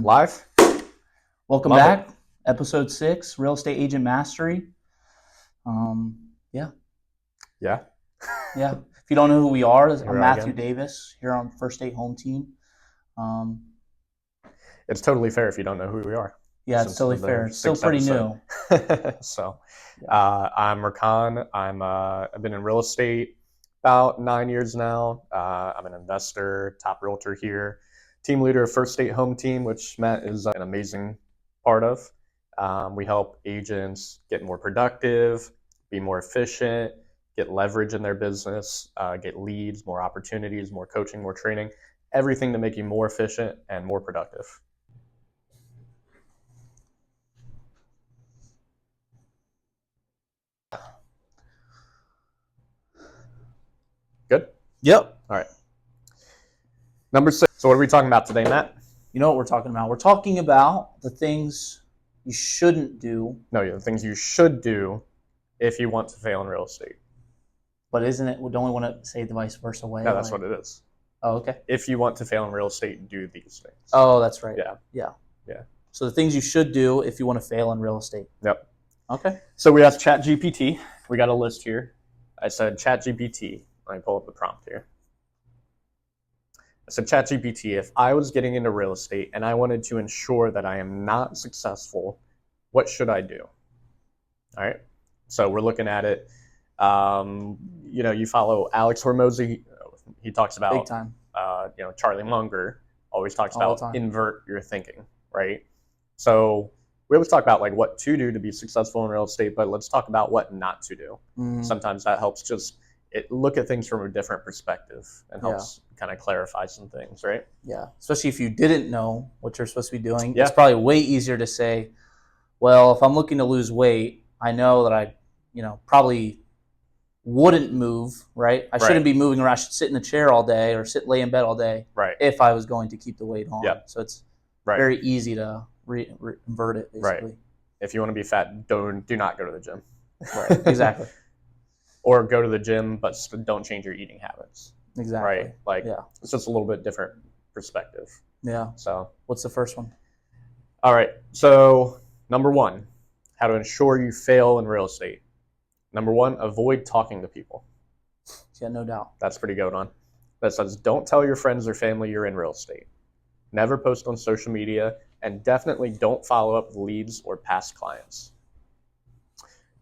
rolling. Live? Welcome Love back. Episode 6, Real Estate Agent Mastery. Yeah. Yeah. If you don't know who we are, Here I'm we are Matthew again. Davis here on First State Home Team. It's totally fair if you don't know who we are. Yeah, it's Since totally the fair. It's still sixth pretty episode. new. So, I'm Rakan. I've been in real estate about 9 years now. I'm an investor, top realtor here, team leader of First State Home Team, which Matt is an amazing part of. We help agents get more productive, be more efficient, get leverage in their business, get leads, more opportunities, more coaching, more training, everything to make you more efficient and more productive. Good? Yep. All right. Number 6. So what are we talking about today, Matt? You know what we're talking about? We're talking about the things you shouldn't do. No, the things you should do if you want to fail in real estate. But isn't it, we don't want to say the vice versa way? No, that's what it is. Oh, okay. If you want to fail in real estate, do these things. Oh, that's right. Yeah. So the things you should do if you want to fail in real estate. Yep. Okay. So we asked ChatGPT. We got a list here. I said, ChatGPT. Let me pull up the prompt here. I said, ChatGPT, if I was getting into real estate and I wanted to ensure that I am not successful, what should I do? All right. So we're looking at it. You follow Alex Hormozy. He talks about Big time. Charlie Munger always talks All the about time. invert your thinking, right? So we always talk about like what to do to be successful in real estate, but let's talk about what not to do. Sometimes that helps just look at things from a different perspective and helps kind of clarify some things, right? Yeah, especially if you didn't know what you're supposed to be doing. Yeah. It's probably way easier to say, well, if I'm looking to lose weight, I know that I, probably wouldn't move, right? I shouldn't be moving around. I should sit in the chair all day or lay in bed all day, right? If I was going to keep the weight on. Yep. So it's very easy to invert it, basically. Right. If you want to be fat, do not go to the gym. Right. Exactly. Or go to the gym, but don't change your eating habits. Exactly. Right? It's just a little bit different perspective. Yeah. So what's the first one? All right. So number 1, how to ensure you fail in real estate. Number 1, avoid talking to people. Yeah, no doubt. That's pretty good one. That says, don't tell your friends or family you're in real estate. Never post on social media, and definitely don't follow up with leads or past clients.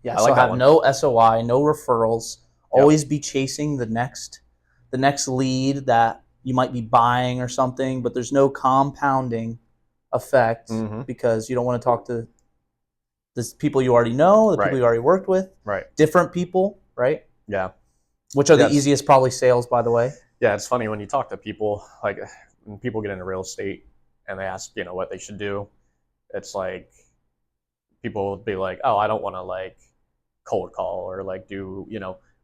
Yeah, so have no SOI, no referrals. Always be chasing the next lead that you might be buying or something, but there's no compounding effect because you don't want to talk to the people you already know, the people you already worked with, different people, right? Yeah. Which are the easiest probably sales, by the way. Yeah, it's funny when you talk to people, like when people get into real estate and they ask, what they should do. It's like people will be like, oh, I don't want to like cold call or like do,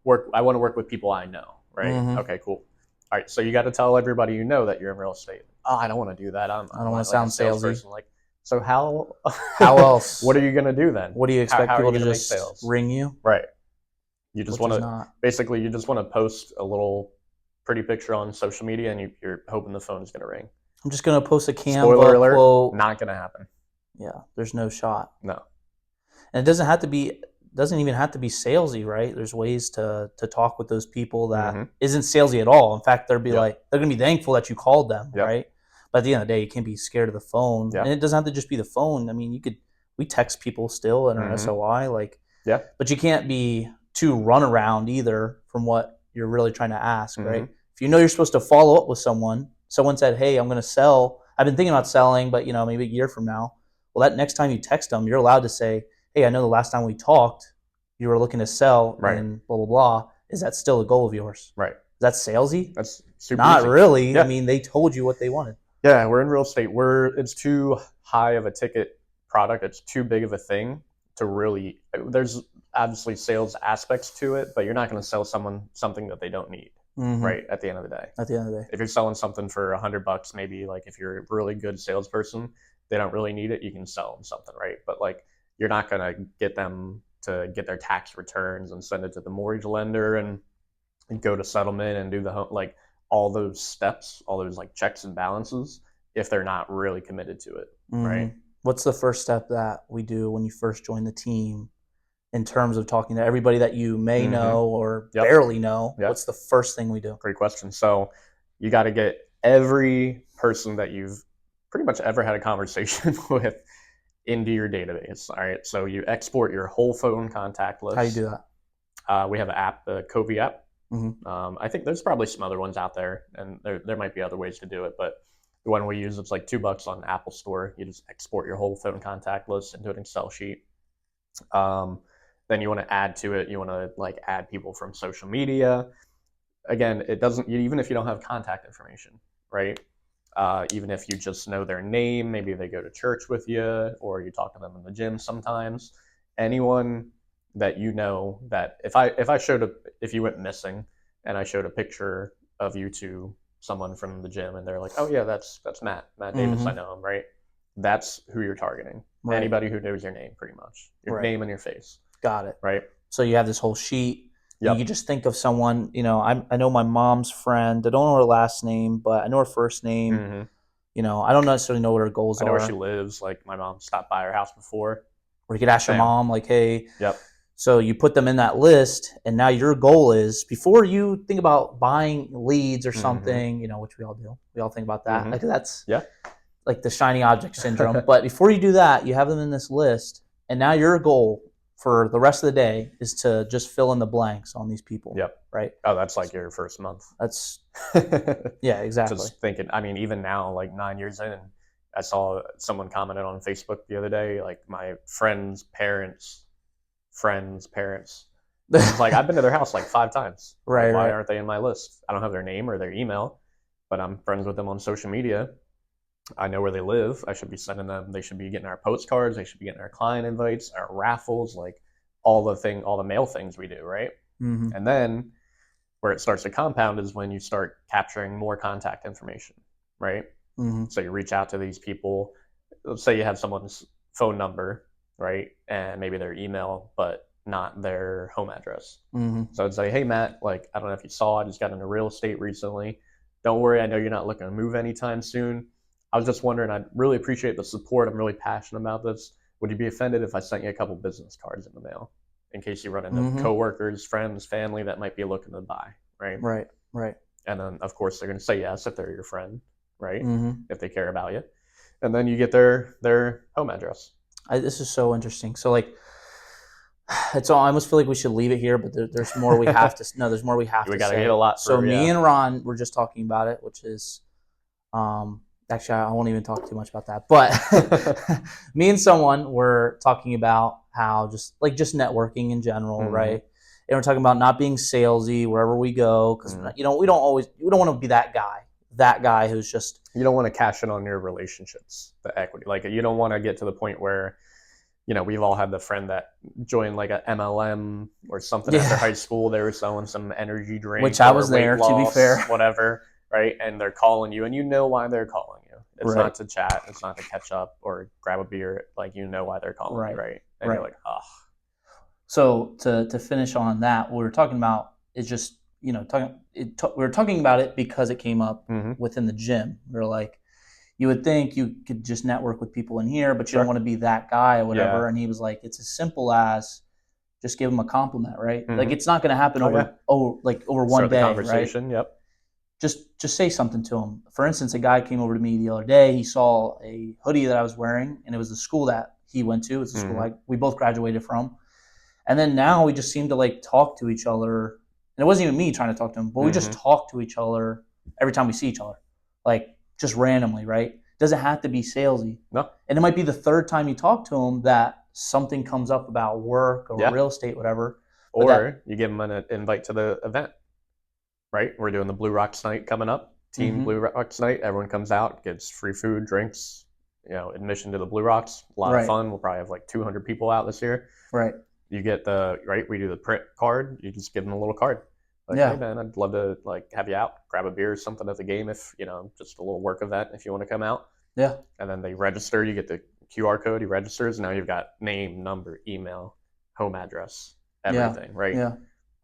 work. I want to work with people I know, right? Okay, cool. All right, so you got to tell everybody you know that you're in real estate. Oh, I don't want to do that. I don't want to sound salesy. Like, so how else? What are you going to do then? What do you expect people to just ring you? Right. You just want to basically you just want to post a little pretty picture on social media and you're hoping the phone is going to ring. I'm just going to post a Canva Spoiler alert, quote. Not going to happen. Yeah, there's no shot. No. And it doesn't even have to be salesy, right? There's ways to talk with those people that isn't salesy at all. In fact, they're going to be thankful that you called them, right? But at the end of the day, you can't be scared of the phone. And it doesn't have to just be the phone. I mean, we text people still in our SOI, but you can't be too run around either from what you're really trying to ask, right? If you know you're supposed to follow up with someone said, hey, I'm going to sell. I've been thinking about selling, but maybe a year from now. Well, that next time you text them, you're allowed to say, hey, I know the last time we talked, you were looking to sell and blah, blah, blah. Is that still a goal of yours? Right. Is that salesy? That's super Not easy. really. Yeah. I mean, they told you what they wanted. Yeah, we're in real estate. It's too high of a ticket product. It's too big of a thing to really, there's obviously sales aspects to it, but you're not going to sell someone something that they don't need, right? At the end of the day. At the end of the day. If you're selling something for $100, maybe like if you're a really good salesperson, they don't really need it, you can sell them something, right? But like you're not going to get them to get their tax returns and send it to the mortgage lender and go to settlement and do the home, like all those steps, all those like checks and balances. if they're not really committed to it, Mm-hmm. right? What's the first step that we do when you first join the team in terms of talking to everybody that you may know or barely know? Yep. What's the first thing we do? Great question. So you got to get every person that you've pretty much ever had a conversation with into your database. All right. So you export your whole phone contact list. How do you do that? We have an app, the Covey app. Mm-hmm. I think there's probably some other ones out there, and there might be other ways to do it, but the one we use, it's like $2 on Apple Store. You just export your whole phone contact list into an Excel sheet. Then you want to add to it. You want to like add people from social media. Again, it doesn't, even if you don't have contact information, right? Even if you just know their name, maybe they go to church with you, or you talk to them in the gym sometimes. Anyone that you know that if you went missing and I showed a picture of you to someone from the gym and they're like, oh yeah, that's Matt Davis, Mm-hmm. I know him, right? That's who you're targeting. Right. Anybody who knows your name, pretty much your name and your face. Got it. Right. So you have this whole sheet. Yep. You can just think of someone, I know my mom's friend. I don't know her last name, but I know her first name. Mm-hmm. I don't necessarily know what her goals I know are. where she lives. Like my mom stopped by her house before. Or you could ask your mom, like, hey. Yep. So you put them in that list, and now your goal is, before you think about buying leads or something, which we all do. We all think about that. Like that's like the shiny object syndrome. But before you do that, you have them in this list, and now your goal for the rest of the day is to just fill in the blanks on these people. Yep. Right. Oh, that's like your first month. That's yeah, exactly. Just thinking. I mean, even now, like 9 years in, I saw someone commented on Facebook the other day, like my friend's parents. It's like I've been to their house like 5 times. Right. Like, why aren't they in my list? I don't have their name or their email, but I'm friends with them on social media. I know where they live. I should be sending them. They should be getting our postcards. They should be getting our client invites, our raffles, like all the mail things we do, right? Mm-hmm. And then where it starts to compound is when you start capturing more contact information, right? Mm-hmm. So you reach out to these people. Let's say you have someone's phone number, right? And maybe their email, but not their home address. Mm-hmm. So I'd say, hey, Matt, like, I don't know if you saw, I just got into real estate recently. Don't worry, I know you're not looking to move anytime soon. I was just wondering, I'd really appreciate the support. I'm really passionate about this. Would you be offended if I sent you a couple business cards in the mail in case you run into coworkers, friends, family that might be looking to buy, right? Right. And then, of course, they're going to say yes if they're your friend, right? Mm-hmm. If they care about you. And then you get their home address. This is so interesting. So like, it's all. I almost feel like we should leave it here, but there's more we have to. No, there's more we have to. We got to say. get a lot. So me and Ron were just talking about it, which is, actually I won't even talk too much about that. But me and someone were talking about how just networking in general, right? And we're talking about not being salesy wherever we go, because we don't want to be that guy who's just. You don't want to cash in on your relationships, the equity. Like you don't want to get to the point where, we've all had the friend that joined like a MLM or something after high school. They were selling some energy drink, which I was there, to be fair, whatever, right? And they're calling you, and you know why they're calling you. It's not to chat, it's not to catch up or grab a beer. Like you know why they're calling you, right? And you're like, oh. So to finish on that, what we were talking about is just we were talking about it because it came up within the gym. We were like, you would think you could just network with people in here, but you don't want to be that guy or whatever. Yeah. And he was like, it's as simple as just give them a compliment, right? Like it's not going to happen over one day, conversation, right? Yep. Just say something to him. For instance, a guy came over to me the other day. He saw a hoodie that I was wearing, and it was the school that he went to. It's the school we both graduated from. And then now we just seem to like talk to each other. And it wasn't even me trying to talk to him, but we just talk to each other every time we see each other. Like just randomly, right? Doesn't have to be salesy. No. And it might be the third time you talk to him that something comes up about work or real estate, whatever. Or you give him an invite to the event, right? We're doing the Blue Rocks night coming up. Team Blue Rocks night. Everyone comes out, gets free food, drinks, admission to the Blue Rocks. A lot of fun. We'll probably have like 200 people out this year. Right. You get we do the print card. You just give them a little card. Like, hey man, I'd love to like have you out, grab a beer or something at the game if, just a little work event if you want to come out. Yeah. And then they register, you get the QR code, he registers, and now you've got name, number, email, home address, everything, right? Yeah.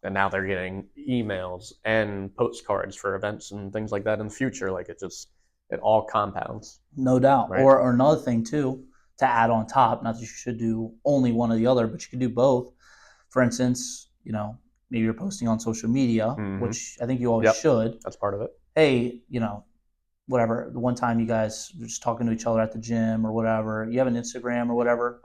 And now they're getting emails and postcards for events and things like that in the future. Like It all compounds. No doubt. Right. Or another thing too, to add on top, not that you should do only one or the other, but you can do both. For instance, maybe you're posting on social media, which I think you always should. That's part of it. Hey, whatever. The one time you guys were just talking to each other at the gym or whatever, you have an Instagram or whatever,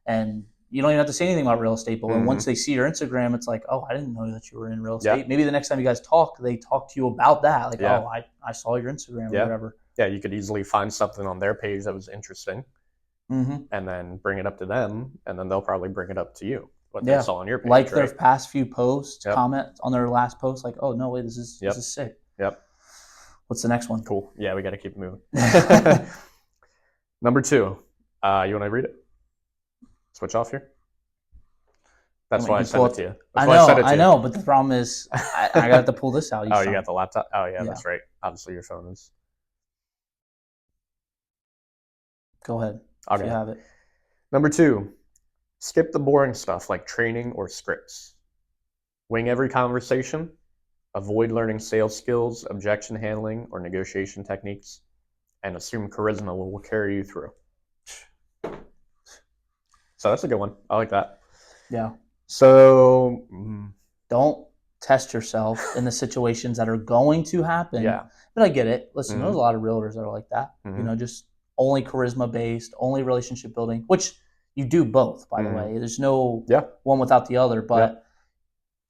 and you don't even have to say anything about real estate. But when once they see your Instagram, it's like, oh, I didn't know that you were in real estate. Maybe the next time you guys talk, they talk to you about that. Like, oh, I saw your Instagram or whatever. Yeah, you could easily find something on their page that was interesting and then bring it up to them, and then they'll probably bring it up to you, what they saw on your page. Like their past few posts, comment on their last post, like, oh, no, wait, this is sick. Yep. What's the next one? Cool. Yeah, we got to keep moving. Number 2. You want to read it? Switch off here? That's why I sent it to you. I know, but the problem is I got to pull this out. You got the laptop? Oh, yeah, that's right. Obviously, your phone is. Go ahead. Okay. If you have it. Number 2, skip the boring stuff like training or scripts. Wing every conversation. Avoid learning sales skills, objection handling, or negotiation techniques, and assume charisma will carry you through. So that's a good one. I like that. Yeah. So don't test yourself in the situations that are going to happen. Yeah. But I get it. Listen, there's a lot of realtors that are like that. Just only charisma based, only relationship building, which you do both, by the way. There's no one without the other. But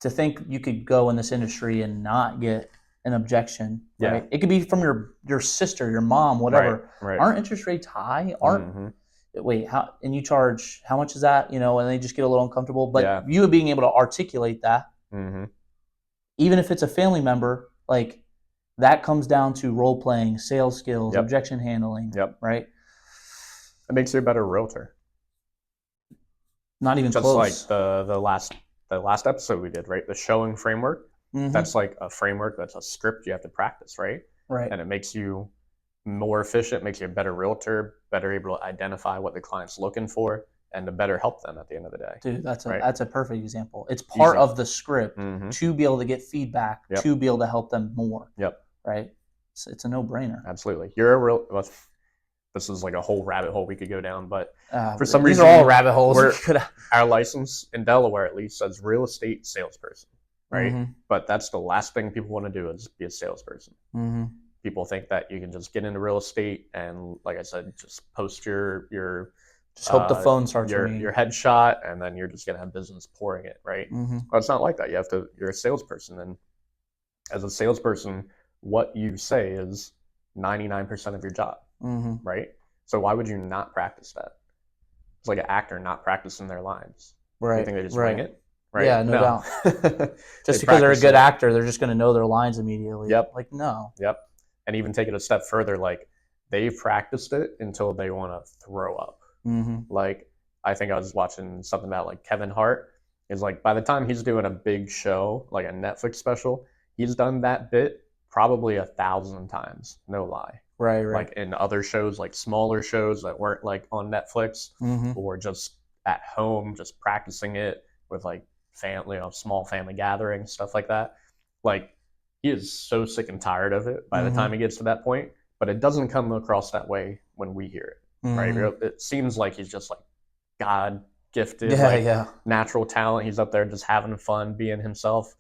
to think you could go in this industry and not get an objection, right? It could be from your sister, your mom, whatever. Right. Aren't interest rates high? Wait, how? And you charge, how much is that? And they just get a little uncomfortable. But you being able to articulate that, even if it's a family member, like that comes down to role playing, sales skills, objection handling, right? It makes you a better realtor. Not even just close. Just like the last episode we did, right? The showing framework. That's like a framework. That's a script you have to practice, right? Right. And it makes you more efficient, makes you a better realtor, better able to identify what the client's looking for, and to better help them at the end of the day. Dude, that's a perfect example. It's part of the script to be able to get feedback, to be able to help them more. Right? It's a no-brainer. Absolutely. You're a real. Well, this is like a whole rabbit hole we could go down, but for some these reason, are all rabbit holes. Our license in Delaware, at least, says real estate salesperson, right? But that's the last thing people want to do is be a salesperson. People think that you can just get into real estate and, like I said, just post your just hope the phone starts ringing. Your headshot, and then you're just gonna have business pouring it, right? Well, it's not like that. You're a salesperson, and as a salesperson, what you say is 99% of your job, right? So why would you not practice that? It's like an actor not practicing their lines. Right. You think they just wing it? Right? Yeah, no doubt. Just because they're a good actor, they're just going to know their lines immediately. Like, no. And even take it a step further, like they've practiced it until they want to throw up. Like, I think I was watching something about like Kevin Hart is like, by the time he's doing a big show, like a Netflix special, he's done that bit probably 1,000 times. No lie. Right. Like in other shows, like smaller shows that weren't like on Netflix or just at home, just practicing it with like family, small family gatherings, stuff like that. Like, he is so sick and tired of it by the time he gets to that point, but it doesn't come across that way when we hear it, right? It seems like he's just like God gifted, natural talent. He's up there just having fun, being himself,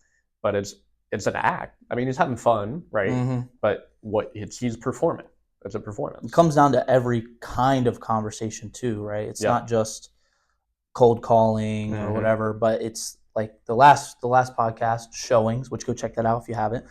but it's an act. I mean, he's having fun, right? But he's performing. It's a performance. It comes down to every kind of conversation too, right? It's not just cold calling or whatever, but it's like the last podcast, showings, which go check that out if you haven't.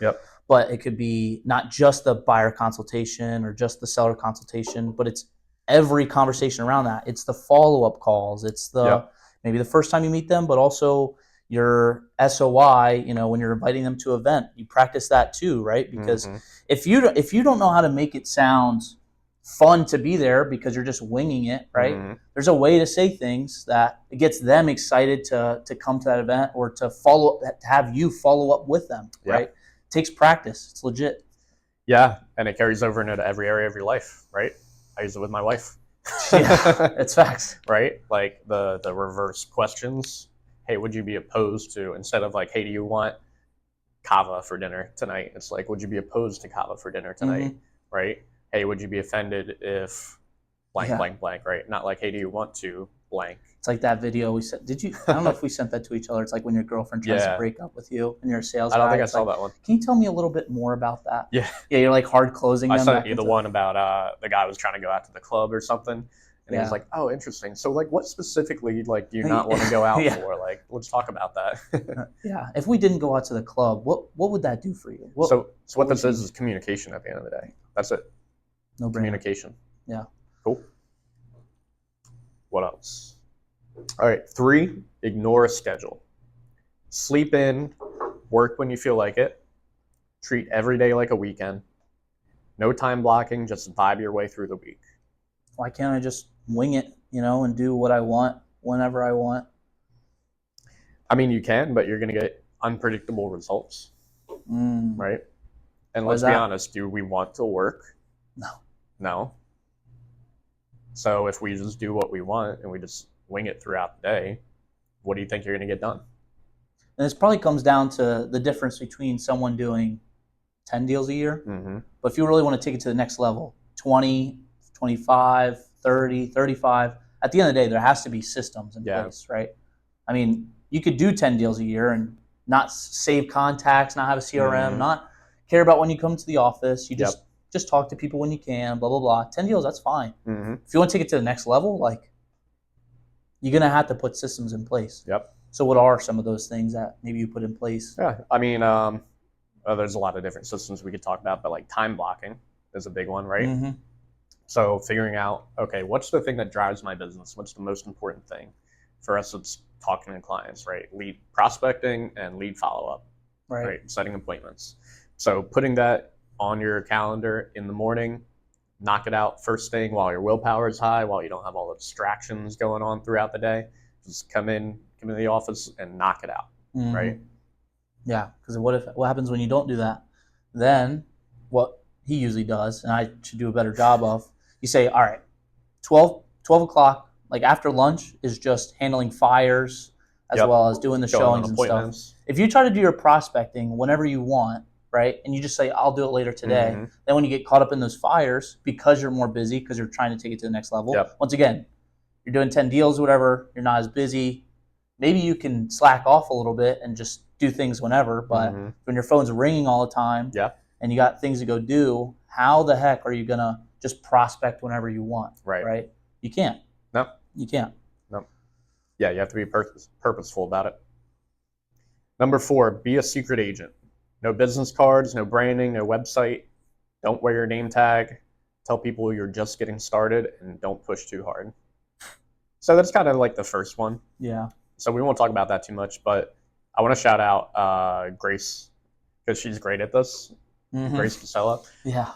But it could be not just the buyer consultation or just the seller consultation, but it's every conversation around that. It's the follow-up calls. It's the maybe the first time you meet them, but also your SOI, when you're inviting them to an event, you practice that too, right? Because if you don't know how to make it sound fun to be there because you're just winging it, right? There's a way to say things that it gets them excited to come to that event or to have you follow up with them, right? It takes practice. It's legit. Yeah, and it carries over into every area of your life, right? I use it with my wife. It's facts. Right? Like the reverse questions. Hey, would you be opposed to, instead of like, hey, do you want kava for dinner tonight? It's like, would you be opposed to kava for dinner tonight? Right? hey, would you be offended if blank, blank, blank, right? Not like, hey, do you want to blank? It's like that video we sent. Did you? I don't know if we sent that to each other. It's like when your girlfriend tries to break up with you and you're a sales guy. I don't think I saw like, that one. Can you tell me a little bit more about that? Yeah. Yeah, you're like hard closing them. I sent you the one about the guy was trying to go out to the club or something. And he was like, oh, interesting. So like what specifically like do you not want to go out for? Like, let's talk about that. Yeah. If we didn't go out to the club, what would that do for you? So what this is communication at the end of the day. That's it. No brainer. Communication. Yeah. Cool. What else? All right. 3, ignore a schedule. Sleep in, work when you feel like it. Treat every day like a weekend. No time blocking, just vibe your way through the week. Why can't I just wing it, and do what I want whenever I want? I mean, you can, but you're going to get unpredictable results, right? And let's be honest, do we want to work? No. So if we just do what we want and we just wing it throughout the day, what do you think you're going to get done? And this probably comes down to the difference between someone doing 10 deals a year, but if you really want to take it to the next level, 20, 25, 30, 35, at the end of the day, there has to be systems in place, right? I mean, you could do 10 deals a year and not save contacts, not have a CRM, not care about when you come to the office. You just talk to people when you can, blah, blah, blah. 10 deals, that's fine. If you want to take it to the next level, like, you're going to have to put systems in place. So what are some of those things that maybe you put in place? Yeah, I mean, there's a lot of different systems we could talk about, but like time blocking is a big one, right? So figuring out, okay, what's the thing that drives my business? What's the most important thing? For us, it's talking to clients, right? Lead prospecting and lead follow-up, right? Setting appointments. So putting that on your calendar in the morning, knock it out first thing while your willpower is high, while you don't have all the distractions going on throughout the day. Just come into the office and knock it out, right? Yeah, because what happens when you don't do that? Then what he usually does, and I should do a better job of, you say, all right, 12 o'clock, like after lunch, is just handling fires as well as doing the showings and stuff. If you try to do your prospecting whenever you want, right, and you just say, I'll do it later today, then when you get caught up in those fires, because you're more busy, because you're trying to take it to the next level, once again, you're doing 10 deals or whatever, you're not as busy. Maybe you can slack off a little bit and just do things whenever, but when your phone's ringing all the time and you got things to go do, how the heck are you going to just prospect whenever you want, right? You can't. No. You can't. No. Yeah, you have to be purposeful about it. Number 4, be a secret agent. No business cards, no branding, no website. Don't wear your name tag. Tell people you're just getting started and don't push too hard. So that's kind of like the first one. Yeah. So we won't talk about that too much, but I want to shout out Grace because she's great at this. Grace Casella. Yeah.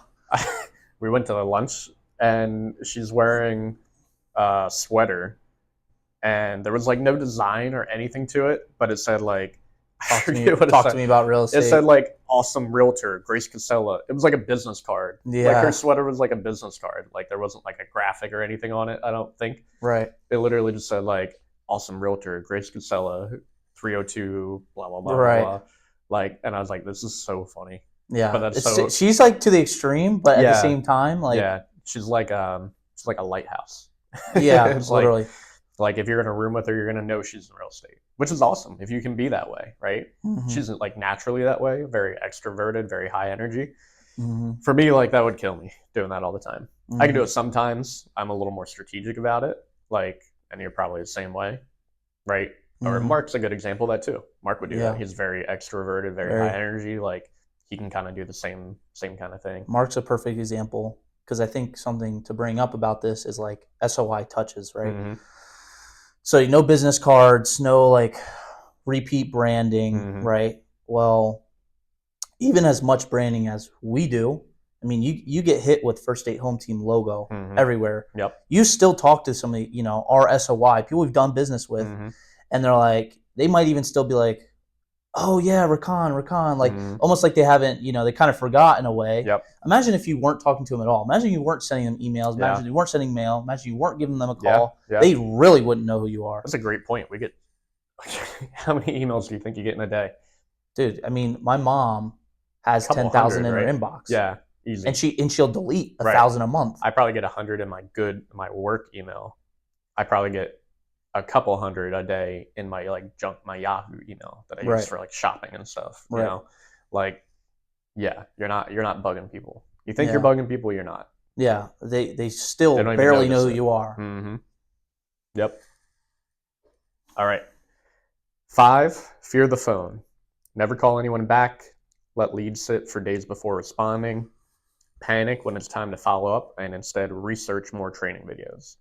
We went to lunch and she's wearing a sweater and there was like no design or anything to it, but it said like, talk to me about real estate. It said like awesome realtor, Grace Casella. It was like a business card. Yeah. Like her sweater was like a business card. Like there wasn't like a graphic or anything on it, I don't think. Right. It literally just said like awesome realtor, Grace Casella, 302, blah, blah, blah, right. blah. Like, and I was like, this is so funny. Yeah. But that's she's like to the extreme, but at the same time, like. Yeah. She's like a lighthouse. Yeah, it's literally. Like if you're in a room with her, you're going to know she's in real estate, which is awesome if you can be that way, right? She's like naturally that way, very extroverted, very high energy. For me, like that would kill me doing that all the time. I can do it sometimes. I'm a little more strategic about it. Like, and you're probably the same way, right? Or Mark's a good example of that too. Mark would do that. He's very extroverted, very high energy. Like he can kind of do the same kind of thing. Mark's a perfect example because I think something to bring up about this is like SOI touches, right? So no business cards, no like repeat branding, right? Well, even as much branding as we do, I mean, you get hit with First State Home Team logo everywhere. You still talk to somebody, our SOI, people we've done business with, and they're like, they might even still be like, oh yeah, Rakan, like almost like they haven't, they kind of forgot in a way. Imagine if you weren't talking to them at all. Imagine you weren't sending them emails. Imagine you weren't sending mail. Imagine you weren't giving them a call. They really wouldn't know who you are. That's a great point. We get, how many emails do you think you get in a day? Dude, I mean, my mom has 10,000 in her inbox. Yeah. Easy. And she'll delete 1,000 a month. I probably get 100 in my work email. I probably get a couple hundred a day in my my Yahoo email that I use for like shopping and stuff. You know, like, yeah, you're not bugging people. You think you're bugging people, you're not. Yeah, they still barely know who you are. Mm-hmm. Yep. All right. 5, fear the phone. Never call anyone back. Let leads sit for days before responding. Panic when it's time to follow up, and instead research more training videos.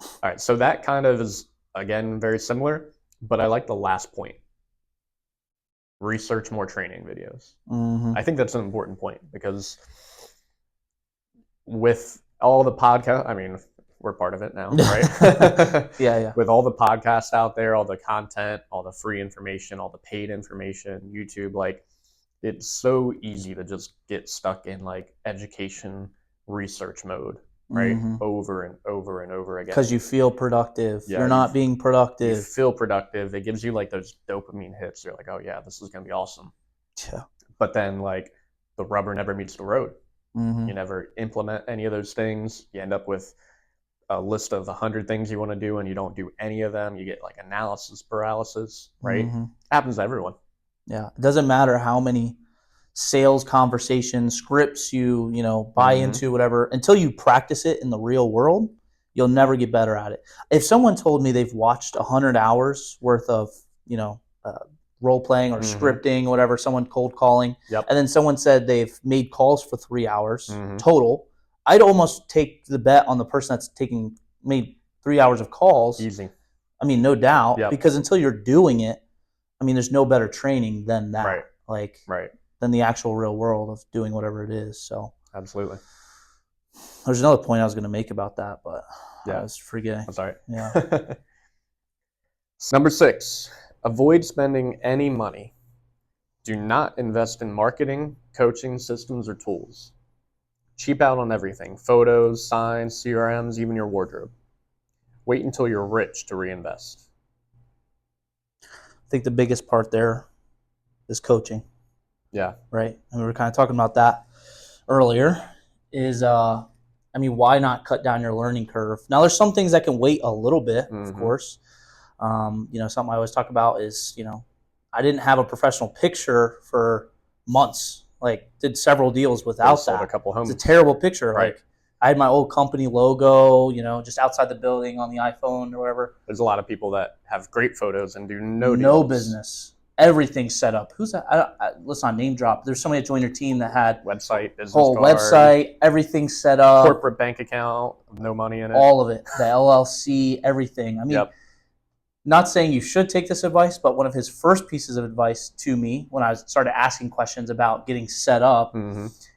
All right, so that kind of is, again, very similar, but I like the last point. Research more training videos. Mm-hmm. I think that's an important point because with all the podcast, I mean, we're part of it now, right? Yeah. With all the podcasts out there, all the content, all the free information, all the paid information, YouTube, like, it's so easy to just get stuck in like education research mode, right? Over and over and over again. Because you feel productive. You're not being productive. You feel productive. It gives you like those dopamine hits. You're like, oh yeah, this is going to be awesome. Yeah. But then like the rubber never meets the road. You never implement any of those things. You end up with a list of 100 things you want to do and you don't do any of them. You get like analysis paralysis, right? Happens to everyone. Yeah. It doesn't matter how many sales conversations, scripts you buy into, whatever, until you practice it in the real world, you'll never get better at it. If someone told me they've watched 100 hours worth of, role playing or scripting, whatever, someone cold calling, and then someone said they've made calls for 3 hours total, I'd almost take the bet on the person that's made 3 hours of calls. Easy. I mean, no doubt, because until you're doing it, I mean, there's no better training than that. Than the actual real world of doing whatever it is. So absolutely. There's another point I was going to make about that, but I was forgetting. That's all right. Yeah. Number 6, avoid spending any money. Do not invest in marketing, coaching, systems, or tools. Cheap out on everything: photos, signs, CRMs, even your wardrobe. Wait until you're rich to reinvest. I think the biggest part there is coaching. Yeah. Right. And we were kind of talking about that earlier. Why not cut down your learning curve? Now, there's some things that can wait a little bit, of course. Something I always talk about is, I didn't have a professional picture for months. Like, did several deals without that. Sold a couple homes. It's a terrible picture. Right. Like, I had my old company logo, just outside the building on the iPhone or whatever. There's a lot of people that have great photos and do no business. Everything's set up. Who's that? Let's not name drop. There's somebody that joined your team that had website, business whole card, website, everything set up, corporate bank account, no money in it, all of it, the LLC, everything. I mean, not saying you should take this advice, but one of his first pieces of advice to me when I started asking questions about getting set up,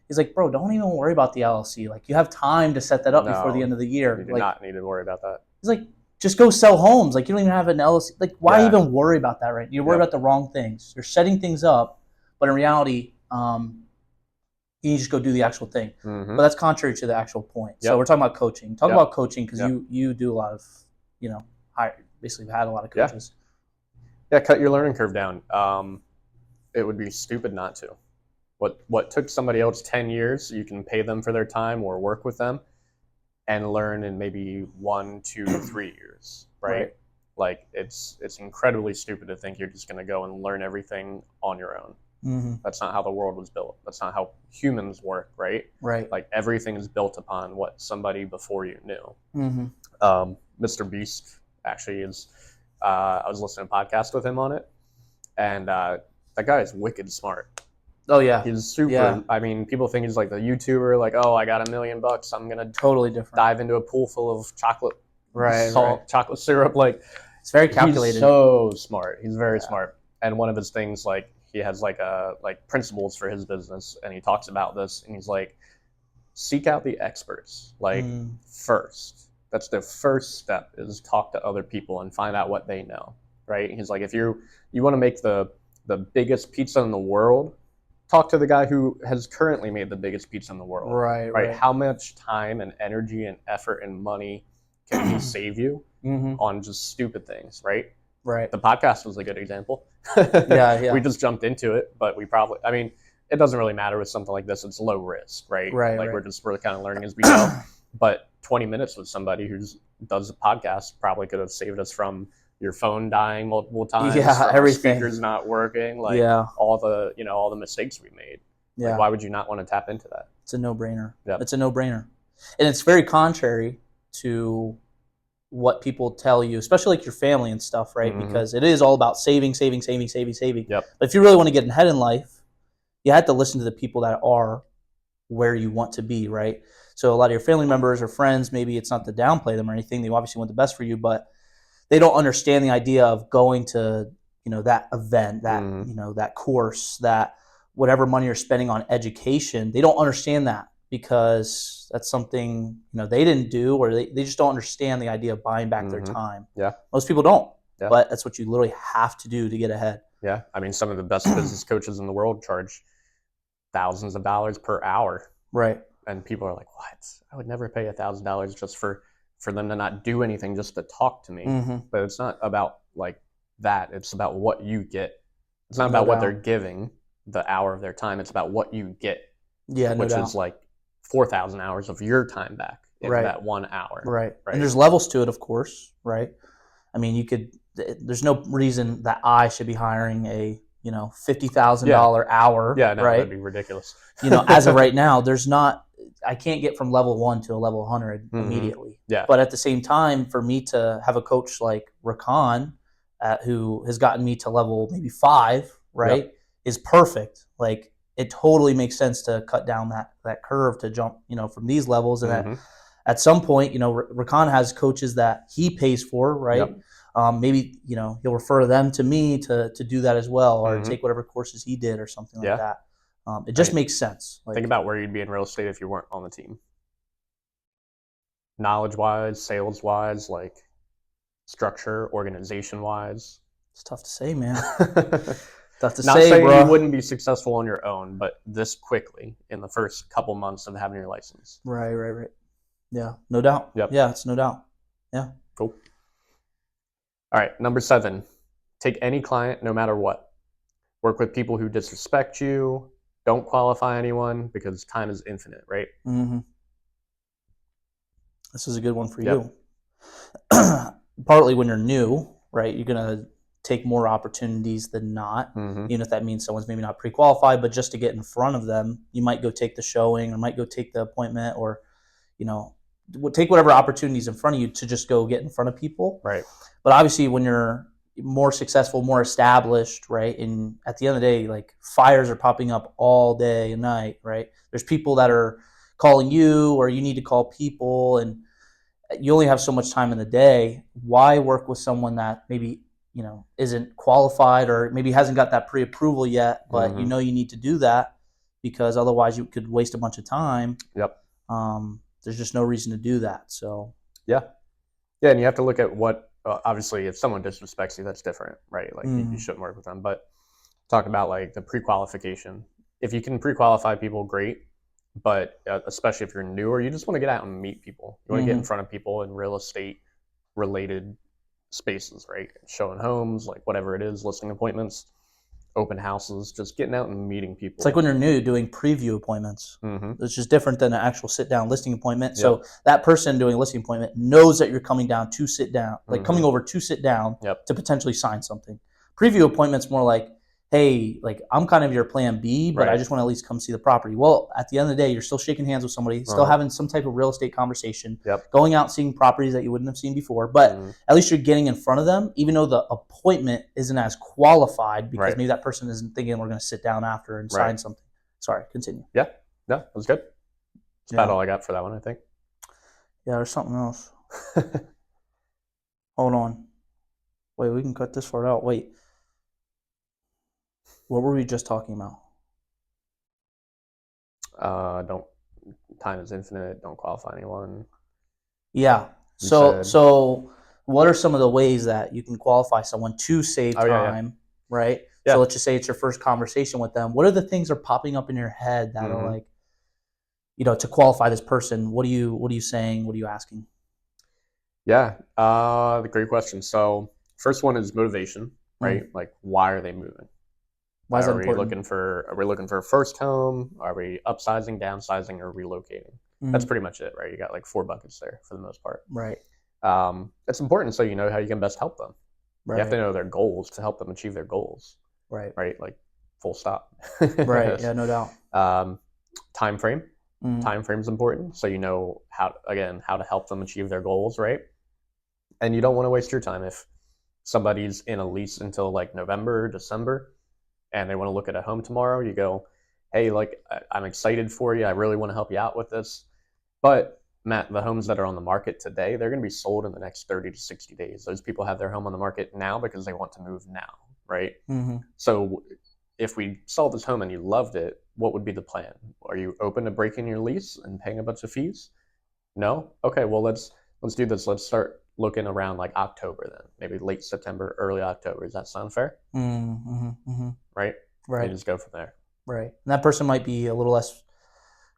he's like, "Bro, don't even worry about the LLC. Like, you have time to set that up before the end of the year. You do not need to worry about that." He's like, just go sell homes. Like, you don't even have an LLC. Like, why even worry about that, right? You worry about the wrong things. You're setting things up, but in reality, you just go do the actual thing. But that's contrary to the actual point. So we're talking about coaching. Talk about coaching because you do a lot of, basically had a lot of coaches. Yeah, cut your learning curve down. It would be stupid not to. What took somebody else 10 years, you can pay them for their time or work with them and learn in maybe 1, 2, 3 years, right? Like, it's incredibly stupid to think you're just going to go and learn everything on your own. That's not how the world was built. That's not how humans work, right? Like, everything is built upon what somebody before you knew. Mr. Beast actually is, I was listening to a podcast with him on it, and that guy is wicked smart. Oh yeah, he's super. I mean, people think he's like the YouTuber, like, oh, I got $1 million, I'm gonna totally different dive into a pool full of chocolate, salt, chocolate syrup. Like, it's very calculated. He's so smart. He's very smart. And one of his things, like, he has like principles for his business, and he talks about this, and he's like, seek out the experts, like, first. That's the first step, is talk to other people and find out what they know, right? He's like, if you want to make the biggest pizza in the world, talk to the guy who has currently made the biggest pizza in the world. Right. How much time and energy and effort and money can he save you on just stupid things, right? The podcast was a good example. We just jumped into it, but we probably, it doesn't really matter with something like this. It's low risk, right? Right, Like right. we're kind of learning as we go. But 20 minutes with somebody who does a podcast probably could have saved us from your phone dying multiple times, Yeah, from everything. speakers not working, like Yeah. all the mistakes we made. Yeah. Like, why would you not want to tap into that? It's a no-brainer. Yep. It's a no-brainer. And it's very contrary to what people tell you, especially like your family and stuff, right? Mhm. Because it is all about saving. Yep. But if you really want to get ahead in life, you have to listen to the people that are where you want to be, right? So a lot of your family members or friends, maybe it's not to downplay them or anything. They obviously want the best for you, but they don't understand the idea of going to, that event, that, Mhm. that course, that whatever money you're spending on education. They don't understand that because that's something, they didn't do, or they just don't understand the idea of buying back their Mhm. time. Yeah. Most people don't, Yeah. but that's what you literally have to do to get ahead. Yeah. I mean, some of the best business coaches in the world charge thousands of dollars per hour. Right. And people are like, what? I would never pay $1,000 just for them to not do anything, just to talk to me. Mm-hmm. But it's not about like that. It's about what you get. It's not No about what doubt. they're giving, the hour of their time. It's about what you get. Yeah, no which doubt. is like 4,000 hours of your time back in Right. that 1 hour. Right. Right. And there's levels to it, of course, right? I mean, there's no reason that I should be hiring a, $50,000 hour. Yeah, no, right? that'd be ridiculous. As of right now, I can't get from level 1 to a level 100 Mhm. immediately. Yeah. But at the same time, for me to have a coach like Rakan, who has gotten me to level maybe 5, right, is perfect. Like, it totally makes sense to cut down that curve to jump, from these levels. And at some point, Rakan has coaches that he pays for, right? Yep. Maybe, he'll refer them to me to do that as well, or take whatever courses he did or something like that. It just makes sense. Like, think about where you'd be in real estate if you weren't on the team. Knowledge-wise, sales-wise, like structure, organization-wise. It's tough to say, man. Tough to Not say, saying bro. you wouldn't be successful on your own, but this quickly in the first couple months of having your license. Right. Yeah, no doubt. Yep. Yeah, it's no doubt. Yeah. Cool. All right, number 7. Take any client, no matter what. Work with people who disrespect you. Don't qualify anyone, because time is infinite, right? Mm-hmm. This is a good one for Yep. you. Partly when you're new, right, you're going to take more opportunities than not, even if that means someone's maybe not pre-qualified, but just to get in front of them, you might go take the showing or might go take the appointment, or, take whatever opportunities in front of you to just go get in front of people. Right. But obviously when you're more successful, more established, right, and at the end of the day, like, fires are popping up all day and night, right? There's people that are calling you, or you need to call people, and you only have so much time in the day. Why work with someone that maybe, isn't qualified, or maybe hasn't got that pre-approval yet, but you need to do that, because otherwise you could waste a bunch of time. Yep. There's just no reason to do that. So yeah, and you have to look at what, obviously, if someone disrespects you, that's different, right? Like, you shouldn't work with them. But talk about like the pre-qualification. If you can pre-qualify people, great. But especially if you're new, or you just want to get out and meet people, you want to get in front of people in real estate related spaces, right? Showing homes, like whatever it is, listing appointments, open houses, just getting out and meeting people. It's like when you're new, doing preview appointments. It's just different than an actual sit-down listing appointment. So that person doing a listing appointment knows that you're coming down to sit down, like coming over to sit down to potentially sign something. Preview appointment's more like, hey, like, I'm kind of your plan B, but I just want to at least come see the property. Well, at the end of the day, you're still shaking hands with somebody, still having some type of real estate conversation, going out seeing properties that you wouldn't have seen before, but at least you're getting in front of them, even though the appointment isn't as qualified, because maybe that person isn't thinking we're going to sit down after and sign something. Sorry, continue. Yeah, no, that was good. That's about all I got for that one, I think. Yeah, there's something else. Hold on. Wait, we can cut this part out. Wait. What were we just talking about? Time is infinite. Don't qualify anyone. Yeah. So what are some of the ways that you can qualify someone to save time, right? Yeah. So let's just say it's your first conversation with them. What are the things that are popping up in your head that are like, to qualify this person? What are you saying? What are you asking? Yeah. Great question. So first one is motivation, right? Like, why are they moving? Why is that Are we important? looking for a first home? Are we upsizing, downsizing, or relocating? That's pretty much it, right? You got like 4 buckets there for the most part. Right. It's important so you know how you can best help them. Right. You have to know their goals to help them achieve their goals. Right. Right. Like full stop. Right. Yeah, no doubt. Time frame. Time frame is important, so you know how to help them achieve their goals, right? And you don't want to waste your time if somebody's in a lease until like November, December, and they want to look at a home tomorrow. You go, hey, like I'm excited for you. I really want to help you out with this, but Matt, the homes that are on the market today, they're going to be sold in the next 30 to 60 days. Those people have their home on the market now because they want to move now, right? So if we sold this home and you loved it, what would be the plan? Are you open to breaking your lease and paying a bunch of fees? No? Okay, well let's do this. Let's start looking around like October then. Maybe late September, early October. Does that sound fair? Right? Right. And just go from there. Right. And that person might be a little less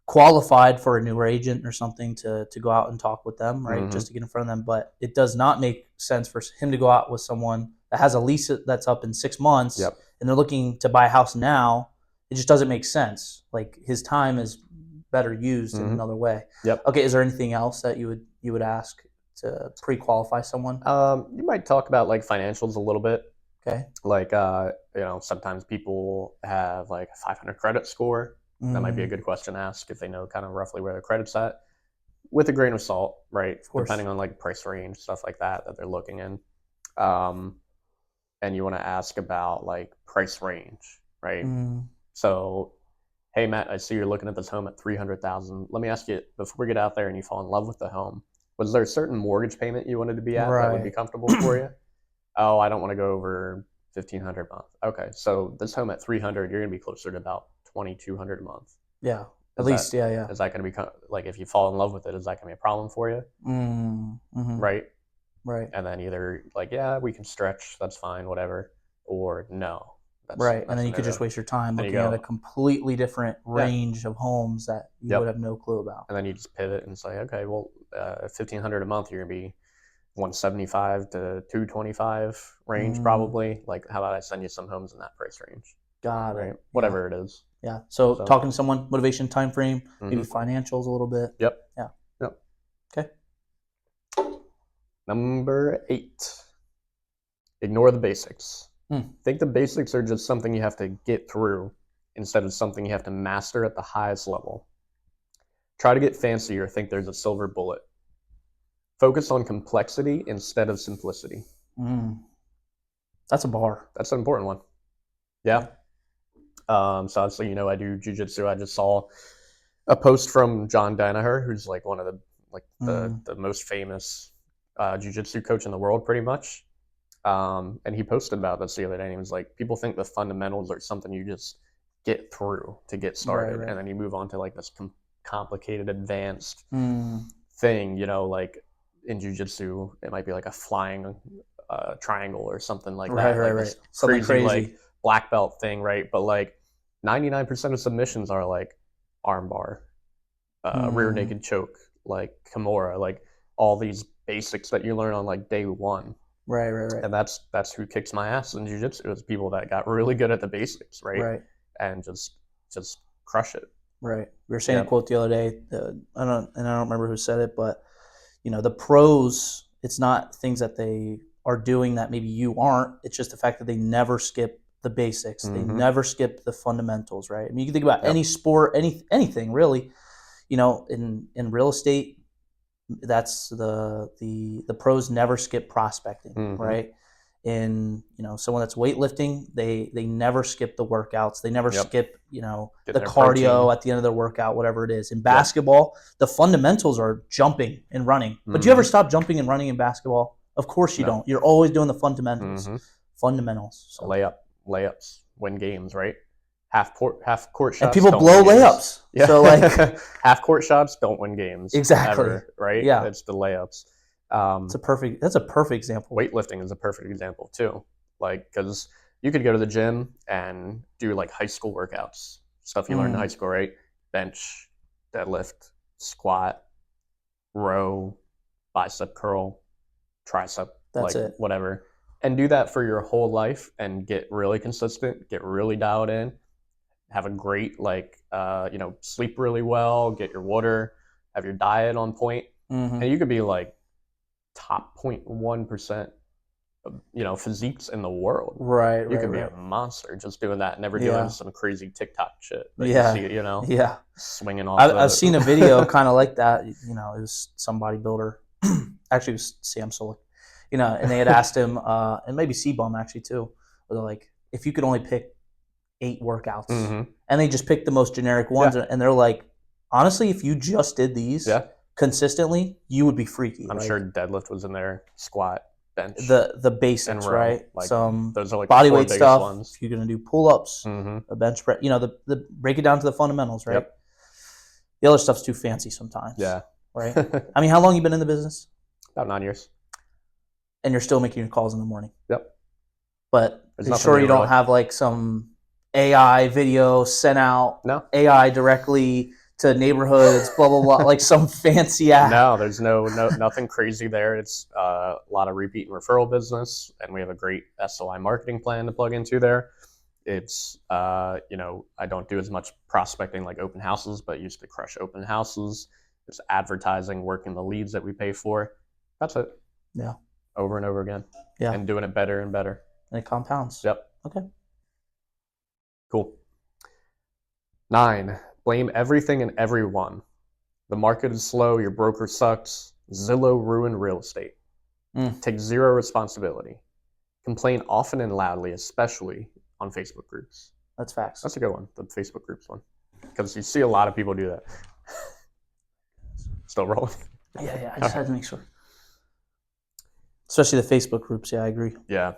qualified for a newer agent or something to go out and talk with them, right? Just to get in front of them. But it does not make sense for him to go out with someone that has a lease that's up in 6 months and they're looking to buy a house now. It just doesn't make sense. Like his time is better used in another way. Okay. Is there anything else that you would ask to pre-qualify someone? You might talk about like financials a little bit. Okay. Like, sometimes people have like a 500 credit score. That might be a good question to ask if they know kind of roughly where their credit's at, with a grain of salt, right? Depending on like price range, stuff like that they're looking in. And you want to ask about like price range, right? So, hey Matt, I see you're looking at this home at $300,000. Let me ask you, before we get out there and you fall in love with the home, was there a certain mortgage payment you wanted to be at that would be comfortable for you? Oh, I don't want to go over $1,500 a month. Okay, so this home at 300, you're gonna be closer to about 2,200 a month. Yeah, at least, yeah. Is that gonna be like, if you fall in love with it, is that gonna be a problem for you? Right. Right. And then either like, yeah, we can stretch, that's fine, whatever, or no. Right, and then you could just waste your time looking at a completely different range of homes that you would have no clue about. And then you just pivot and say, okay, well, $1,500 a month, you're gonna be 175 to 225 range probably. Like, how about I send you some homes in that price range? Got it. Whatever it is. Yeah. So talking to someone, motivation, time frame, maybe financials a little bit. Yep. Yeah. Yep. Okay. Number 8. Ignore the basics. Think the basics are just something you have to get through instead of something you have to master at the highest level. Try to get fancy or think there's a silver bullet. Focus on complexity instead of simplicity. That's a bar. That's an important one. Yeah. So obviously, I do jiu-jitsu. I just saw a post from John Danaher, who's like one of the most famous jiu-jitsu coach in the world, pretty much. And he posted about this the other day, and he was like, people think the fundamentals are something you just get through to get started, and then you move on to like this complicated, advanced thing, like in jiu-jitsu, it might be like a flying triangle or something like that. Right. Something crazy, like black belt thing, right? But like 99% of submissions are like armbar, rear naked choke, like Kimura, like all these basics that you learn on like day one. Right. And that's who kicks my ass in jiu-jitsu, is people that got really good at the basics, right? And just crush it. Right. We were saying a quote the other day. I don't remember who said it, but the pros, it's not things that they are doing that maybe you aren't. It's just the fact that they never skip the basics. They never skip the fundamentals, right? I mean, you can think about any sport, anything really. In real estate, that's the pros never skip prospecting, right? In someone that's weightlifting, they never skip the workouts. They never skip the cardio at the end of their workout, whatever it is. In basketball, the fundamentals are jumping and running. But do you ever stop jumping and running in basketball? Of course you don't. You're always doing the fundamentals. Fundamentals. So. Layups win games, right? Half court shots. And people blow layups. Yeah. So like half court shots don't win games. Exactly. Ever, right? Yeah. It's the layups. That's a perfect example. Weightlifting is a perfect example too. Like, because you could go to the gym and do like high school workouts, stuff you learned in high school, right? Bench, deadlift, squat, row, bicep curl, tricep, That's it. Whatever. and do that for your whole life and get really consistent, get really dialed in, have a great sleep really well, get your water, have your diet on point, and you could be like top 0.1% physiques in the world. Right. You could be a monster just doing that, never doing some crazy TikTok shit that you see, swinging off. I've seen a video kind of like that. It was some bodybuilder, actually it was Sam Solik, and they had asked him, and maybe C-Bum actually too, where they're like, if you could only pick 8 workouts, and they just picked the most generic ones, and they're like, honestly, if you just did these consistently, you would be freaky. I'm sure deadlift was in there, squat, bench, the basics, right? Like, some those are like body weight stuff. Ones. If you're gonna do pull-ups, a bench press, the break it down to the fundamentals, right? The other stuff's too fancy sometimes. Yeah. Right. I mean, how long you been in the business? About 9 years. And you're still making your calls in the morning. Yep. But are you sure you don't have like some AI video sent out? No. AI directly to neighborhoods, blah blah blah, like some fancy app. No, there's no nothing crazy there. It's a lot of repeat and referral business, and we have a great SOI marketing plan to plug into there. It's I don't do as much prospecting like open houses, but used to crush open houses. It's advertising, working the leads that we pay for. That's it. Yeah. Over and over again. Yeah. And doing it better and better. And it compounds. Yep. Okay. Cool. 9. Blame everything and everyone. The market is slow. Your broker sucks. Zillow ruined real estate. Take zero responsibility. Complain often and loudly, especially on Facebook groups. That's facts. That's a good one, the Facebook groups one. Because you see a lot of people do that. Still rolling? Yeah. I just had to make sure. Especially the Facebook groups. Yeah, I agree. Yeah.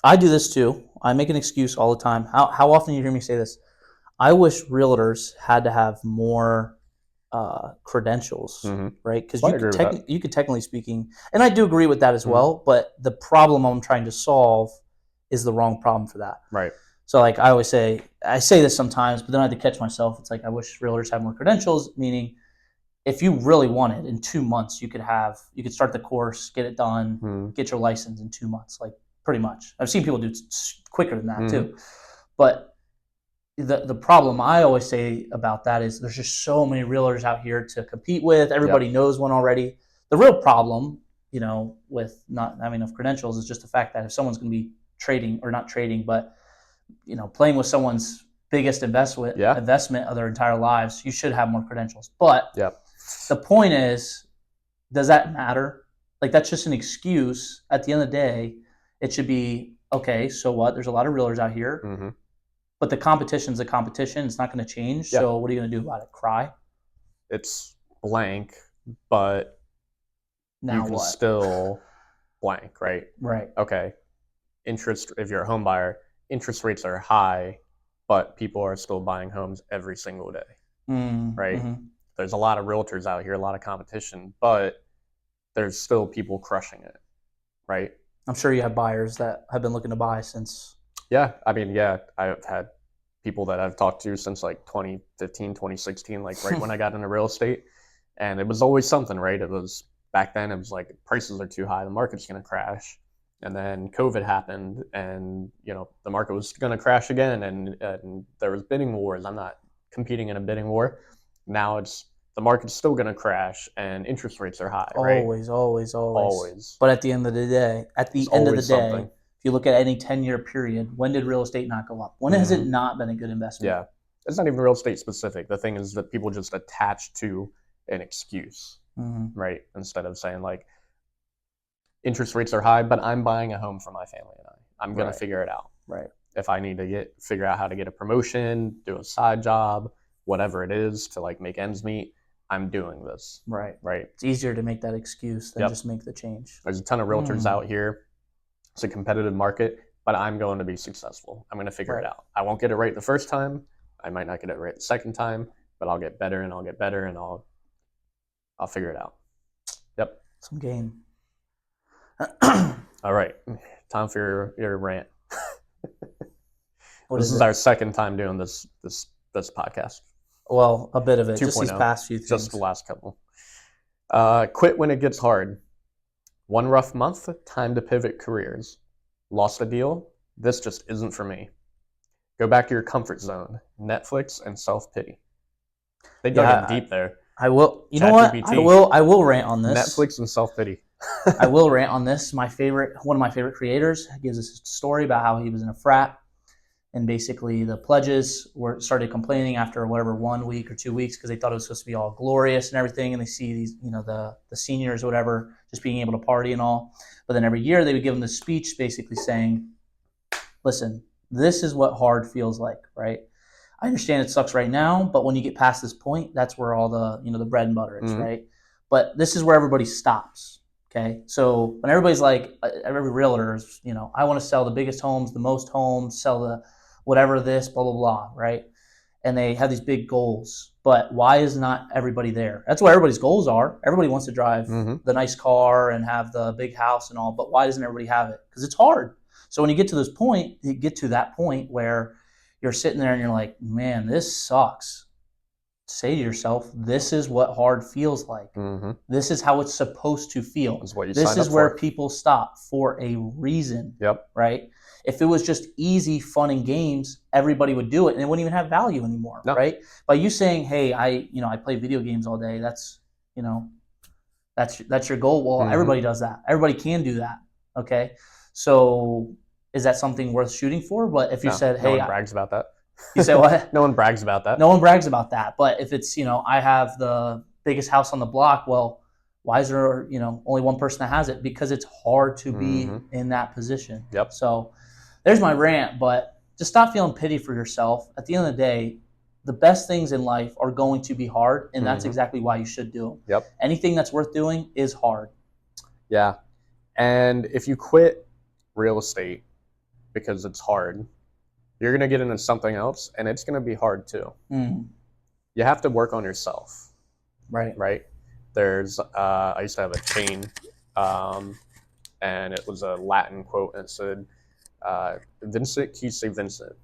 I do this too. I make an excuse all the time. How often do you hear me say this? I wish realtors had to have more credentials, right? Because you could technically speaking, and I do agree with that as well, but the problem I'm trying to solve is the wrong problem for that. Right. So like I always say, I say this sometimes, but then I have to catch myself. It's like, I wish realtors had more credentials, meaning if you really wanted, in 2 months, you could start the course, get it done, get your license in 2 months, like pretty much. I've seen people do quicker than that too. But the problem I always say about that is there's just so many realtors out here to compete with. Everybody knows one already. The real problem, with not having enough credentials is just the fact that if someone's going to be trading, or not trading, but playing with someone's biggest investment of their entire lives, you should have more credentials. But the point is, does that matter? Like, that's just an excuse. At the end of the day, it should be, okay, so what? There's a lot of realtors out here, but the competition's a competition. It's not going to change. So what are you going to do about it? Cry? It's blank, but now you can still blank, right? Right. Okay. If you're a home buyer, interest rates are high, but people are still buying homes every single day, right? There's a lot of realtors out here, a lot of competition, but there's still people crushing it, right? I'm sure you have buyers that have been looking to buy since. Yeah. I mean, I've had people that I've talked to since like 2015, 2016, like right when I got into real estate. And it was always something, right? It was back then, it was like prices are too high, the market's going to crash. And then COVID happened, and the market was going to crash again, and there was bidding wars. I'm not competing in a bidding war. Now the market's still going to crash, and interest rates are high. Always. But at the end of the day, if you look at any 10-year period, when did real estate not go up? When has it not been a good investment? Yeah, it's not even real estate specific. The thing is that people just attach to an excuse, right? Instead of saying like, interest rates are high, but I'm buying a home for my family and I'm going to figure it out. Right. If I need to figure out how to get a promotion, do a side job, whatever it is to like make ends meet, I'm doing this. Right. Right. It's easier to make that excuse than just make the change. There's a ton of realtors out here. It's a competitive market, but I'm going to be successful. I'm going to figure it out. I won't get it right the first time. I might not get it right the second time, but I'll get better and I'll get better and I'll figure it out. Yep. Some game. All right, time for your rant. This is our second time doing this podcast. Well, a bit of it. 2. Just these past few things. Just the last couple. Quit when it gets hard. One rough month, time to pivot careers. Lost a deal? This just isn't for me. Go back to your comfort zone. Netflix and self-pity. They dug in deep there. I will. You know what? I will rant on this. Netflix and self-pity. I will rant on this. One of my favorite creators gives us a story about how he was in a frat, and basically the pledges started complaining after whatever 1 week or 2 weeks because they thought it was supposed to be all glorious and everything, and they see these, the seniors or whatever just being able to party and all. But then every year they would give them this speech basically saying, listen, this is what hard feels like, right? I understand it sucks right now, but when you get past this point, that's where all the, the bread and butter is, right? But this is where everybody stops, okay? So when everybody's like, every realtor is, I want to sell the biggest homes, the most homes, sell the whatever this, blah, blah, blah, right? And they have these big goals. But why is not everybody there? That's what everybody's goals are. Everybody wants to drive the nice car and have the big house and all, but why doesn't everybody have it? Because it's hard. So when you get to that point where you're sitting there and you're like, man, this sucks. Say to yourself, this is what hard feels like. This is how it's supposed to feel. This is where people stop for a reason. Yep. Right? If it was just easy, fun, and games, everybody would do it, and it wouldn't even have value anymore. No. Right? By you saying, hey, I play video games all day. That's your goal. Well, everybody does that. Everybody can do that. Okay. So is that something worth shooting for? But if you said, hey, no one brags about that. You say what? No one brags about that. No one brags about that. But if it's, I have the biggest house on the block, well, why is there, only one person that has it? Because it's hard to be in that position. Yep. So there's my rant, but just stop feeling pity for yourself. At the end of the day, the best things in life are going to be hard, and that's exactly why you should do them. Yep. Anything that's worth doing is hard. Yeah. And if you quit real estate because it's hard, you're going to get into something else, and it's going to be hard too. You have to work on yourself. Right? There's, I used to have a chain, and it was a Latin quote, and it said, Vincit qui se vincit.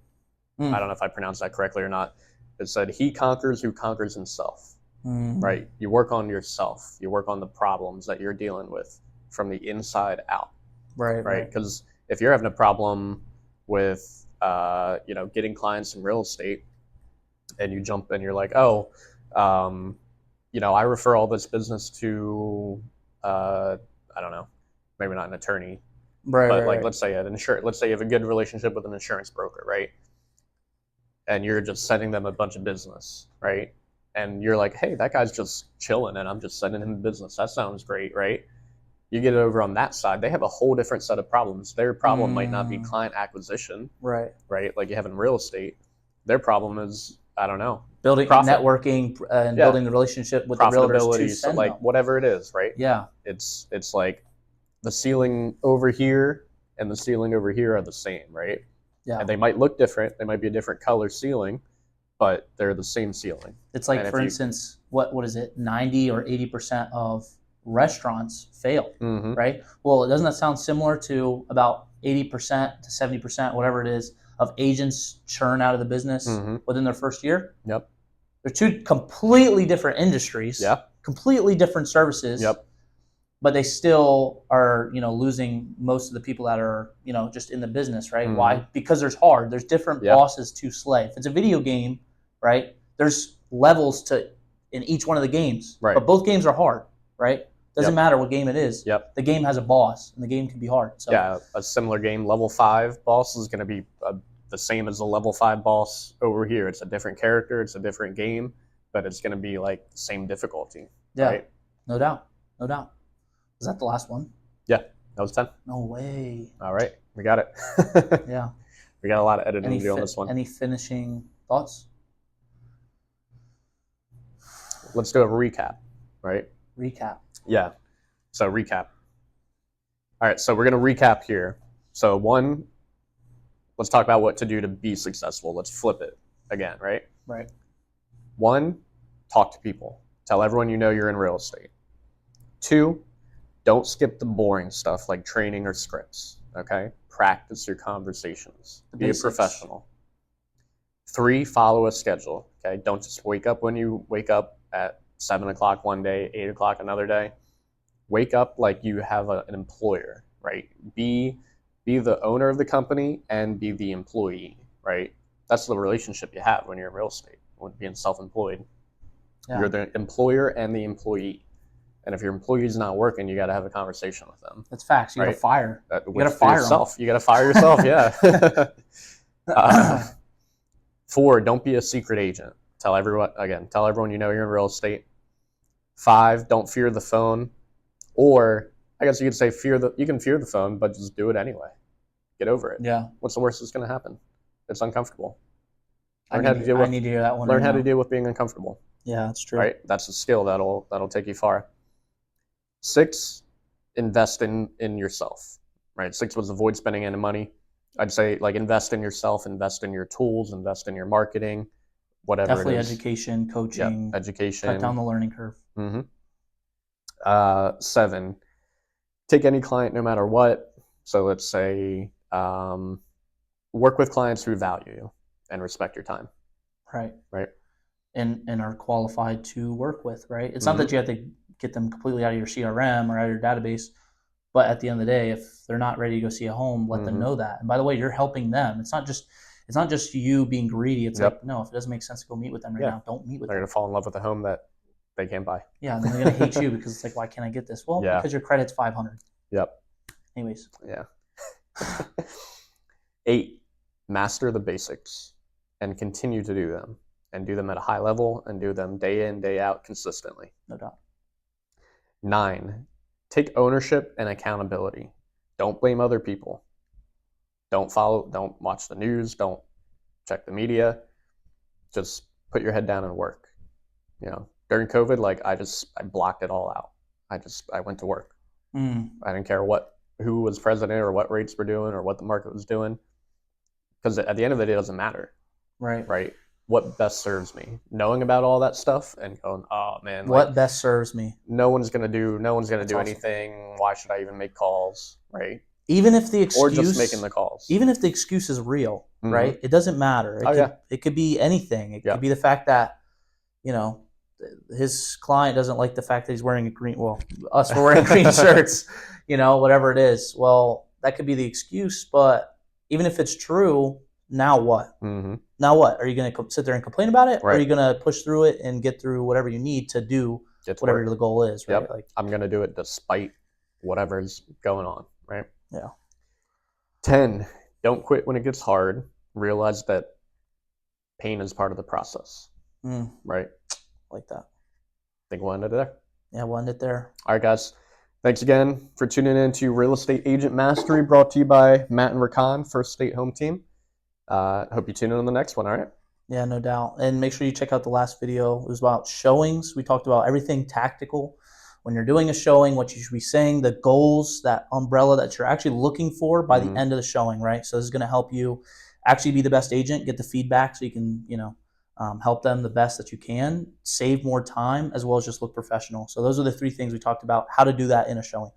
I don't know if I pronounced that correctly or not. It said, he conquers who conquers himself. Right? You work on yourself. You work on the problems that you're dealing with from the inside out. Right? Because if you're having a problem with getting clients in real estate, and you jump and you're like, I refer all this business to, I don't know, maybe not an attorney, but let's say let's say you have a good relationship with an insurance broker, right? And you're just sending them a bunch of business, right? And you're like, hey, that guy's just chilling, and I'm just sending him business. That sounds great, right? You get it over on that side, they have a whole different set of problems. Their problem might not be client acquisition, right? Like you have in real estate. Their problem is, I don't know, building networking and building the relationship with the realtors to send like them. Whatever it is, right? Yeah. It's like the ceiling over here and the ceiling over here are the same, right? Yeah. And they might look different. They might be a different color ceiling, but they're the same ceiling. It's like, for instance, what is it? 90 or 80% of restaurants fail, right? Well, doesn't that sound similar to about 80% to 70%, whatever it is, of agents churn out of the business within their first year? Yep. They're two completely different industries, completely different services, but they still are, losing most of the people that are, just in the business, right? Why? Because there's different bosses to slay. If it's a video game, right, there's levels in each one of the games, but both games are hard, right? Doesn't matter what game it is. The game has a boss, and the game can be hard. So. Yeah, a similar game, level 5 boss is going to be the same as the level 5 boss over here. It's a different character, it's a different game, but it's going to be like the same difficulty. Yeah, right? No doubt. Was that the last one? Yeah, that was 10. No way. All right, we got it. Yeah. We got a lot of editing to do on this one. Any finishing thoughts? Let's do a recap, right? Recap. Yeah. So recap. All right. So we're going to recap here. So one, let's talk about what to do to be successful. Let's flip it again, right? Right. One, talk to people. Tell everyone you know you're in real estate. 2, don't skip the boring stuff like training or scripts. Okay. Practice your conversations. Be a professional. 3, follow a schedule. Okay. Don't just wake up when you wake up at 7 o'clock one day, 8 o'clock another day. Wake up like you have an employer, right? Be the owner of the company and be the employee, right? That's the relationship you have when you're in real estate, when being self-employed. Yeah. You're the employer and the employee. And if your employee's not working, you got to have a conversation with them. That's facts. You got to fire. You got to fire yourself. You got to fire yourself. Yeah. 4, don't be a secret agent. Tell everyone you know you're in real estate. 5, don't fear the phone. Or I guess you could say you can fear the phone, but just do it anyway. Get over it. Yeah. What's the worst that's going to happen? It's uncomfortable. I need to hear that one. Learn how to deal with being uncomfortable. Yeah, that's true. Right? That's a skill that'll take you far. 6, invest in yourself. Right? 6 was avoid spending any money. I'd say like invest in yourself, invest in your tools, invest in your marketing, whatever. Definitely it is. Education, coaching, education. Cut down the learning curve. 7, take any client no matter what. So let's say work with clients who value you and respect your time. Right. And are qualified to work with, right? It's not that you have to get them completely out of your CRM or out of your database, but at the end of the day, if they're not ready to go see a home, let them know that. And by the way, you're helping them. It's not just you being greedy. It's like, no, if it doesn't make sense to go meet with them right now, don't meet with them. They're going to fall in love with a home that they can't buy. Yeah, and then they're going to hate you because it's like, why can't I get this? Well, because your credit's 500. Yep. Anyways. Yeah. 8, master the basics and continue to do them, and do them at a high level and do them day in, day out consistently. No doubt. 9, take ownership and accountability. Don't blame other people. Don't watch the news. Don't check the media. Just put your head down and work. During COVID, like I blocked it all out. I went to work. I didn't care who was president or what rates were doing or what the market was doing. Because at the end of the day, it doesn't matter. Right. What best serves me? Knowing about all that stuff and going, oh man, what best serves me? No one's gonna do anything. Why should I even make calls? Right. Even if the excuse, or just making the calls. Even if the excuse is real, right? It doesn't matter. It could be anything. It could be the fact that, his client doesn't like the fact that he's wearing a green. Well, we're wearing green shirts. Whatever it is. Well, that could be the excuse. But even if it's true, now what? Now what? Are you going to sit there and complain about it, or are you going to push through it and get through whatever you need to do, whatever the goal is? Right? Yep. I'm going to do it despite whatever's going on. Right. Yeah. 10, don't quit when it gets hard. Realize that pain is part of the process. Right. Like that. I think we'll end it there. Yeah, we'll end it there. All right, guys. Thanks again for tuning in to Real Estate Agent Mastery, brought to you by Matt and Rakan, First State Home Team. Hope you tune in on the next one. All right. Yeah, no doubt. And make sure you check out the last video. It was about showings. We talked about everything tactical. When you're doing a showing, what you should be saying, the goals, that umbrella that you're actually looking for by the end of the showing, right? So this is going to help you actually be the best agent, get the feedback so you can, help them the best that you can, save more time, as well as just look professional. So those are the 3 things we talked about, how to do that in a showing.